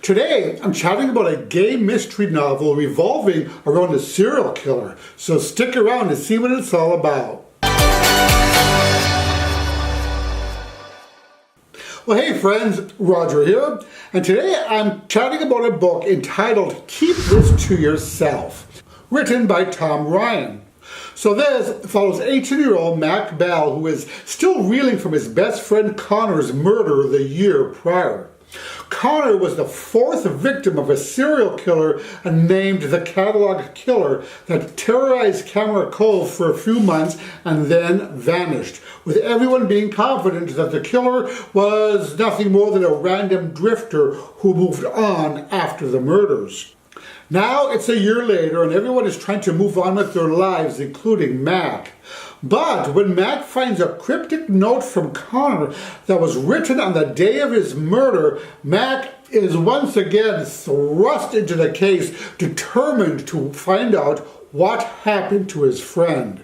Today, I'm chatting about a gay mystery novel revolving around a serial killer, so stick around to see what it's all about. Well, hey friends, Roger here, and today I'm chatting about a book entitled Keep This to Yourself, written by Tom Ryan. So this follows 18-year-old Mac Bell, who is still reeling from his best friend Connor's murder the year prior. Connor was the fourth victim of a serial killer named the Catalog Killer that terrorized Camera Cove for a few months and then vanished, with everyone being confident that the killer was nothing more than a random drifter who moved on after the murders. Now it's a year later and everyone is trying to move on with their lives, including Mac. But when Mac finds a cryptic note from Connor that was written on the day of his murder, Mac is once again thrust into the case, determined to find out what happened to his friend.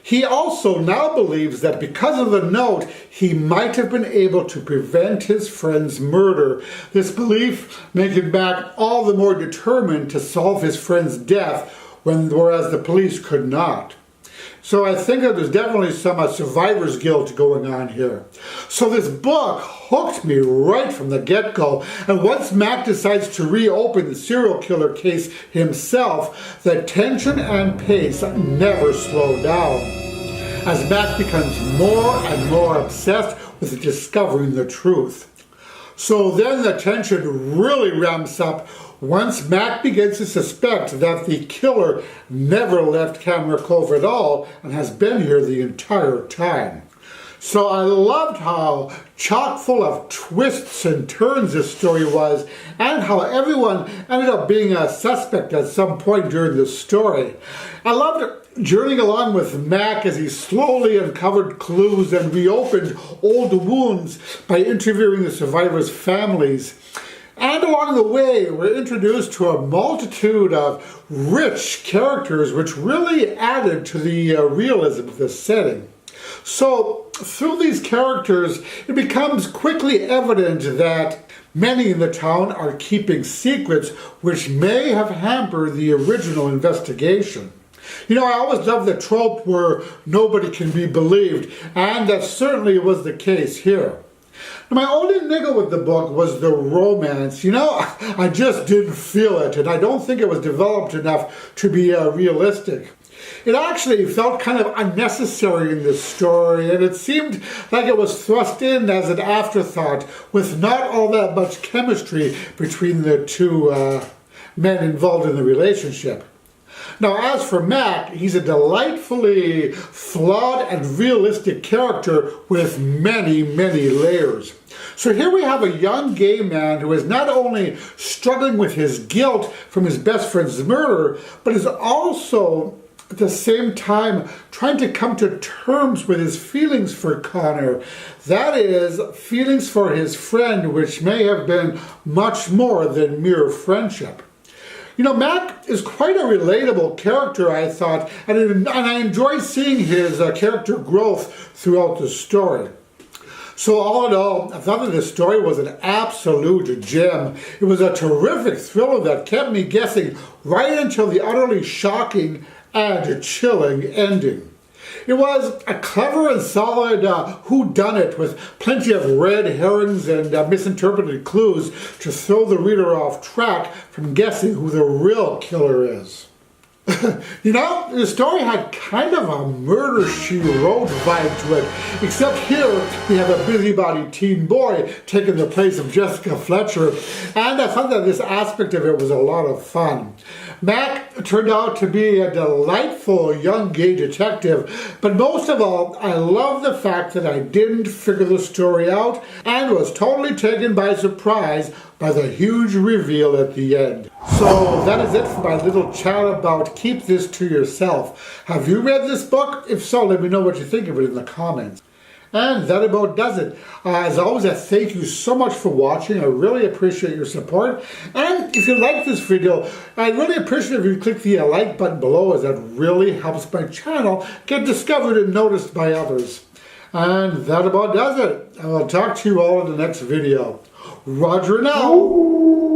He also now believes that because of the note, he might have been able to prevent his friend's murder. This belief making Mac all the more determined to solve his friend's death, whereas the police could not. So I think that there's definitely some survivor's guilt going on here. So this book hooked me right from the get-go, and once Mac decides to reopen the serial killer case himself, the tension and pace never slow down, as Mac becomes more and more obsessed with discovering the truth. So then the tension really ramps up once Mac begins to suspect that the killer never left Camera Cove at all and has been here the entire time. So I loved how chock full of twists and turns this story was, and how everyone ended up being a suspect at some point during the story. I loved journeying along with Mac as he slowly uncovered clues and reopened old wounds by interviewing the survivors' families. And along the way, we're introduced to a multitude of rich characters which really added to the realism of the setting. So, through these characters, it becomes quickly evident that many in the town are keeping secrets which may have hampered the original investigation. You know, I always love the trope where nobody can be believed, and that certainly was the case here. My only niggle with the book was the romance. You know, I just didn't feel it, and I don't think it was developed enough to be realistic. It actually felt kind of unnecessary in this story, and it seemed like it was thrust in as an afterthought with not all that much chemistry between the two men involved in the relationship. Now, as for Mac, he's a delightfully flawed and realistic character with many, many layers. So here we have a young gay man who is not only struggling with his guilt from his best friend's murder, but is also at the same time trying to come to terms with his feelings for Connor. That is, feelings for his friend, which may have been much more than mere friendship. You know, Mac is quite a relatable character, I thought, and I enjoyed seeing his character growth throughout the story. So all in all, I thought that this story was an absolute gem. It was a terrific thriller that kept me guessing right until the utterly shocking and chilling ending. It was a clever and solid whodunit with plenty of red herrings and misinterpreted clues to throw the reader off track from guessing who the real killer is. You know, the story had kind of a Murder, She Wrote vibe to it, except here we have a busybody teen boy taking the place of Jessica Fletcher, and I thought that this aspect of it was a lot of fun. Mac turned out to be a delightful young gay detective, but most of all, I love the fact that I didn't figure the story out and was totally taken by surprise by the huge reveal at the end. So that is it for my little chat about Keep This to Yourself. Have you read this book? If so, let me know what you think of it in the comments. And that about does it. As always, I thank you so much for watching. I really appreciate your support. And if you like this video, I'd really appreciate if you click the like button below, as that really helps my channel get discovered and noticed by others. And that about does it. I will talk to you all in the next video. Roger now.